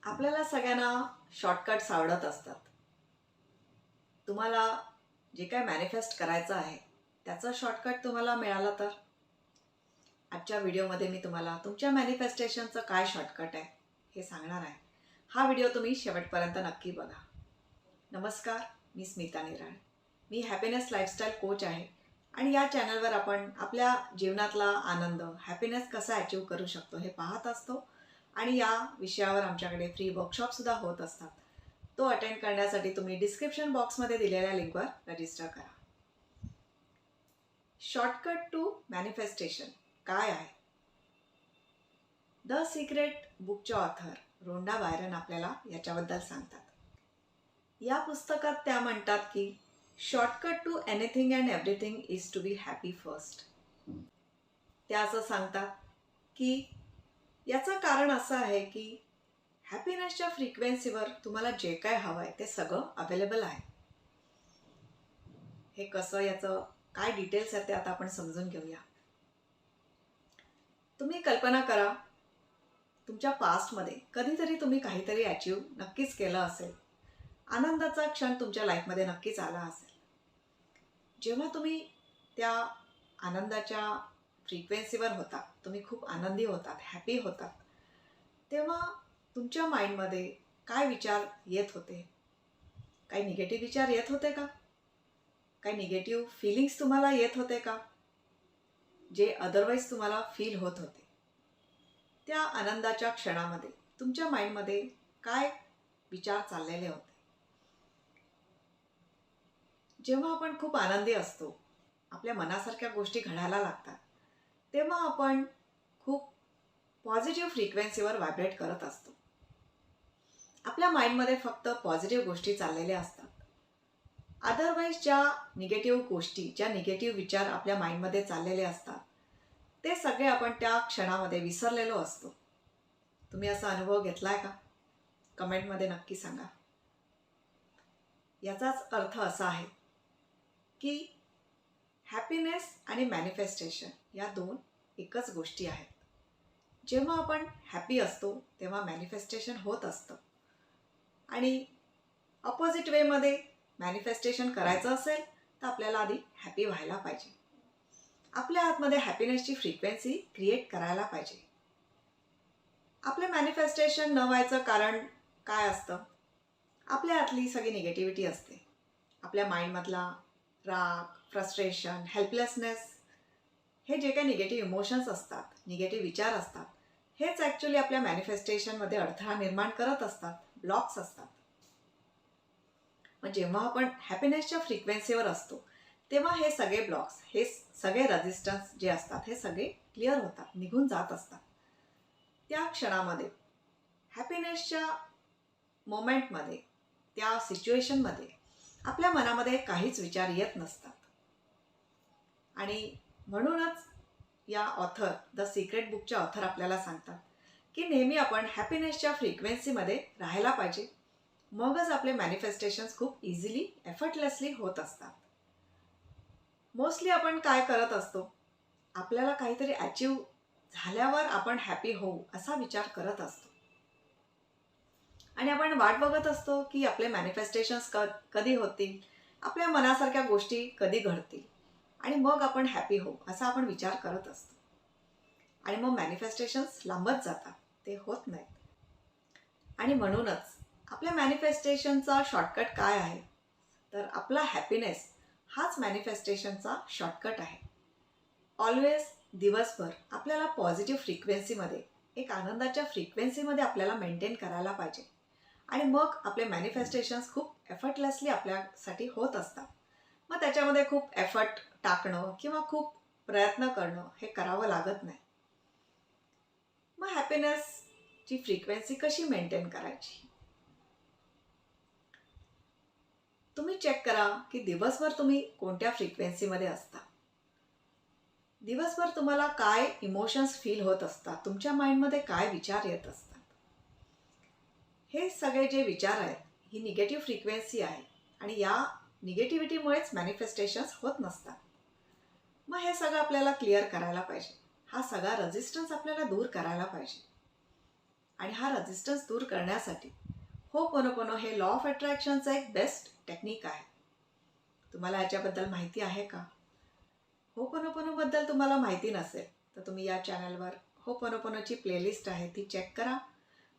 आपल्याला सगळ्यांना शॉर्टकट्स आवडत असतात. तुम्हाला जे काय मॅनिफेस्ट करायचं आहे त्याचा शॉर्टकट तुम्हाला मिळाला तर आजच्या व्हिडिओमध्ये मी तुम्हाला तुमच्या मॅनिफेस्टेशनचं काय शॉर्टकट आहे हे सांगणार आहे. हा व्हिडिओ तुम्ही शेवटपर्यंत नक्की बघा. नमस्कार, मी स्मिता निराळ. मी हॅपीनेस लाईफस्टाईल कोच आहे आणि या चॅनलवर आपण आपल्या जीवनातला आनंद, हॅपीनेस कसा अचीव करू शकतो हे पाहत असतो आणि या विषयावर आमच्याकडे फ्री वर्कशॉपसुद्धा होत असतात. तो अटेंड करण्यासाठी तुम्ही डिस्क्रिप्शन बॉक्समध्ये दिलेल्या लिंकवर रजिस्टर करा. शॉर्टकट टू मॅनिफेस्टेशन काय आहे? द सिक्रेट बुकचे ऑथर रोंडा बायरन आपल्याला याच्याबद्दल सांगतात. या पुस्तकात त्या म्हणतात की shortcut to anything and everything is to be happy first. त्या असं सांगतात की याचं कारण असं आहे की हॅपीनेसच्या फ्रिक्वेन्सीवर तुम्हाला जे काय हवं आहे ते सगळं अवेलेबल आहे. हे कसं, याचं काय डिटेल्स आहेत ते आता आपण समजून घेऊया. तुम्ही कल्पना करा, तुमच्या पास्टमध्ये कधीतरी तुम्ही काहीतरी अचीव नक्कीच केलं असेल. आनंदाचा क्षण तुमच्या लाईफमध्ये नक्कीच आला असेल. जेव्हा तुम्ही त्या आनंदाच्या फ्रिक्वेन्सीवर होता, तुम्ही खूप आनंदी होतात, हॅपी होतात, तेव्हा तुमच्या माइंडमध्ये काय विचार येत होते? काही निगेटिव्ह विचार येत होते का? काही निगेटिव्ह फीलिंग्स तुम्हाला येत होते का, जे अदरवाईज तुम्हाला फील होत होते? त्या आनंदाच्या क्षणामध्ये तुमच्या माइंडमध्ये काय विचार चाललेले होते? जेव्हा आपण खूप आनंदी असतो, आपल्या मनासारख्या गोष्टी घडायला लागतात, तेव्हा आपण खूप पॉझिटिव्ह फ्रिक्वेन्सीवर व्हायब्रेट करत असतो. आपल्या माइंडमध्ये फक्त पॉझिटिव्ह गोष्टी चाललेल्या असतात. अदरवाईज ज्या निगेटिव्ह गोष्टी, ज्या निगेटिव्ह विचार आपल्या माइंडमध्ये चाललेले असतात, ते सगळे आपण त्या क्षणामध्ये विसरलेलो असतो. तुम्ही असा अनुभव घेतलाय का? कमेंटमध्ये नक्की सांगा. याचाच अर्थ असा आहे की हॅपीनेस आणि मॅनिफेस्टेशन या दोन एकच गोष्टी आहेत. जेव्हा आपण हॅपी असतो तेव्हा मॅनिफेस्टेशन होत असतं आणि ऑपोजिट वेमध्ये मॅनिफेस्टेशन करायचं असेल तर आपल्याला आधी हॅपी व्हायला पाहिजे. आपल्या आतमध्ये हॅपीनेसची फ्रिक्वेन्सी क्रिएट करायला पाहिजे. आपलं मॅनिफेस्टेशन न व्हायचं कारण काय असतं? आपल्या आतली सगळी निगेटिव्हिटी असते. आपल्या माइंडमधला राग, फ्रस्ट्रेशन, हेल्पलेसनेस, हे जे काही निगेटिव्ह इमोशन्स असतात, निगेटिव्ह विचार असतात, हेच ॲक्च्युली आपल्या मॅनिफेस्टेशनमध्ये अडथळा निर्माण करत असतात, ब्लॉक्स असतात. मग जेव्हा आपण हॅपीनेसच्या फ्रिक्वेन्सीवर असतो तेव्हा हे सगळे ब्लॉक्स, हे सगळे रेजिस्टन्स जे असतात, हे सगळे क्लिअर होतात, निघून जात असतात. त्या क्षणामध्ये हॅपीनेसच्या मोमेंटमध्ये, त्या सिच्युएशनमध्ये आपल्या मनामध्ये काहीच विचार येत नसतात. आणि म्हणूनच या ऑथर, द सिक्रेट बुकच्या ऑथर आपल्याला सांगतात की नेहमी आपण हॅपीनेसच्या फ्रिक्वेन्सीमध्ये राहायला पाहिजे. मगच आपले मॅनिफेस्टेशन्स खूप इझिली, एफर्टलेसली होत असतात. मोस्टली आपण काय करत असतो? आपल्याला काहीतरी अचीव झाल्यावर आपण हॅपी होऊ असा विचार करत असतो आणि आपण वाट बघत असतो की आपले मॅनिफेस्टेशन्स कधी होतील, आपल्या मनासारख्या गोष्टी कधी घडतील आणि मग आपण हॅपी होऊ असा आपण विचार करत असतो. आणि मग मॅनिफेस्टेशन्स लांबत जातात, ते होत नाहीत. आणि म्हणूनच आपल्या मॅनिफेस्टेशनचा शॉर्टकट काय आहे? तर आपला हॅपीनेस हाच मॅनिफेस्टेशनचा शॉर्टकट आहे. ऑलवेज दिवसभर आपल्याला पॉझिटिव्ह फ्रिक्वेन्सीमध्ये, एक आनंदाच्या फ्रिक्वेन्सीमध्ये आपल्याला मेंटेन करायला पाहिजे आणि मग आपले मॅनिफेस्टेशन्स खूप एफर्टलेसली आपल्यासाठी होत असतात. मग त्याच्यामध्ये खूप एफर्ट टाकणं किंवा खूप प्रयत्न करणं हे करावं लागत नाही. मग हॅपीनेसची फ्रिक्वेन्सी कशी मेंटेन करायची? तुम्ही चेक करा की दिवसभर तुम्ही कोणत्या फ्रिक्वेन्सीमध्ये असता. दिवसभर तुम्हाला काय इमोशन्स फील होत असतात, तुमच्या माइंडमध्ये काय विचार येत असतात. हे सगळे जे विचार आहेत, ही निगेटिव्ह फ्रिक्वेन्सी आहे आणि या निगेटिव्हिटीमुळेच मॅनिफेस्टेशन्स होत नसतात. मग हे सगळं आपल्याला क्लिअर करायला पाहिजे. हा सगळा रेजिस्टन्स आपल्याला दूर करायला पाहिजे. आणि हा रेजिस्टन्स दूर करण्यासाठी होपोनोपोनो हे लॉ ऑफ अट्रॅक्शनचं एक बेस्ट टेक्निक आहे. तुम्हाला याच्याबद्दल माहिती आहे का? होपोनोपोनोबद्दल तुम्हाला माहिती नसेल तर तुम्ही या चॅनलवर होपोनोपोनोची प्लेलिस्ट आहे ती चेक करा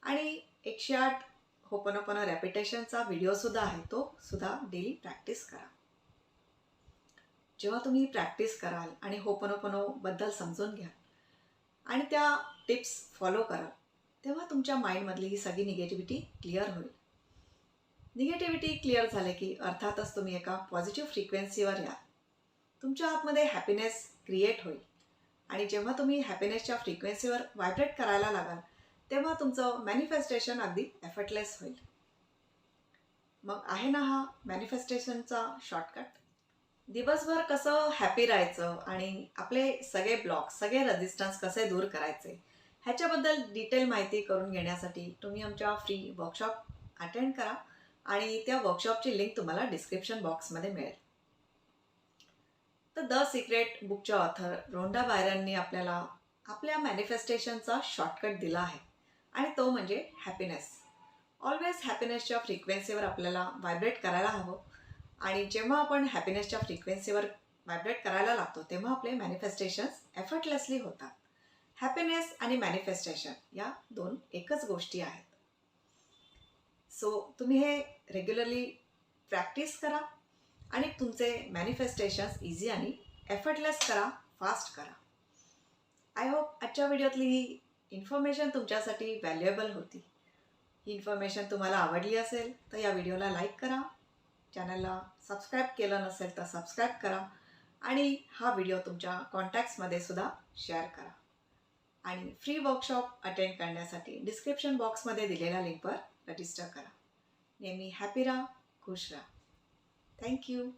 आणि 108 होपोनोपोनो रेपिटेशनचा व्हिडिओसुद्धा आहे, तो सुद्धा डेली प्रॅक्टिस करा. जेव्हा तुम्ही प्रॅक्टिस कराल आणि होपोनोपोनोबद्दल समजून घ्याल आणि त्या टिप्स फॉलो कराल तेव्हा तुमच्या माइंडमधली ही सगळी निगेटिव्हिटी क्लिअर होईल. निगेटिव्हिटी क्लिअर झाले की अर्थातच तुम्ही एका पॉझिटिव्ह फ्रिक्वेन्सीवर याल. तुमच्या आतमध्ये हॅपीनेस क्रिएट होईल आणि जेव्हा तुम्ही हॅपीनेसच्या फ्रिक्वेन्सीवर व्हायब्रेट करायला लागाल तेव्हा तुमचं मॅनिफेस्टेशन अगदी एफर्टलेस होईल. मग आहे ना हा मॅनिफेस्टेशनचा शॉर्टकट. दिवसभर कसं हॅपी राहायचं आणि आपले सगळे ब्लॉक सगळे रेजिस्टन्स कसे दूर करायचे ह्याच्याबद्दल डिटेल माहिती करून घेण्यासाठी तुम्ही आमच्या फ्री वर्कशॉप अटेंड करा आणि त्या वर्कशॉपची लिंक तुम्हाला डिस्क्रिप्शन बॉक्समध्ये मिळेल. तर द सिक्रेट बुकच्या ऑथर रोंडा बायरननी आपल्याला आपल्या मॅनिफेस्टेशनचा शॉर्टकट दिला आहे आणि तो म्हणजे हॅपीनेस. ऑलवेज हॅपीनेसच्या फ्रिक्वेन्सीवर आपल्याला व्हायब्रेट करायला हवं आणि जेव्हा आपण हॅपीनेसच्या फ्रिक्वेन्सीवर व्हायब्रेट करायला लागतो तेव्हा आपले मॅनिफेस्टेशन्स एफर्टलेसली होतात. हॅपीनेस आणि मॅनिफेस्टेशन या दोन एकच गोष्टी आहेत. सो तुम्ही हे रेग्युलरली प्रॅक्टिस करा आणि तुमचे मॅनिफेस्टेशन्स इझी आणि एफर्टलेस करा, फास्ट करा. आय होप आजच्या व्हिडिओतली ही इन्फॉर्मेशन तुमच्यासाठी व्हॅल्युएबल होती. ही इन्फॉर्मेशन तुम्हाला आवडली असेल तर या व्हिडिओला लाईक करा, चॅनलला सबस्क्राईब केलं नसेल तर सबस्क्राईब करा आणि हा व्हिडिओ तुमच्या कॉन्टॅक्ट्समध्ये सुद्धा शेअर करा. आणि फ्री वर्कशॉप अटेंड करण्यासाठी डिस्क्रिप्शन बॉक्समध्ये दिलेल्या लिंकवर रजिस्टर करा. नेहमी हॅपी राहा, खुश राहा. थँक्यू.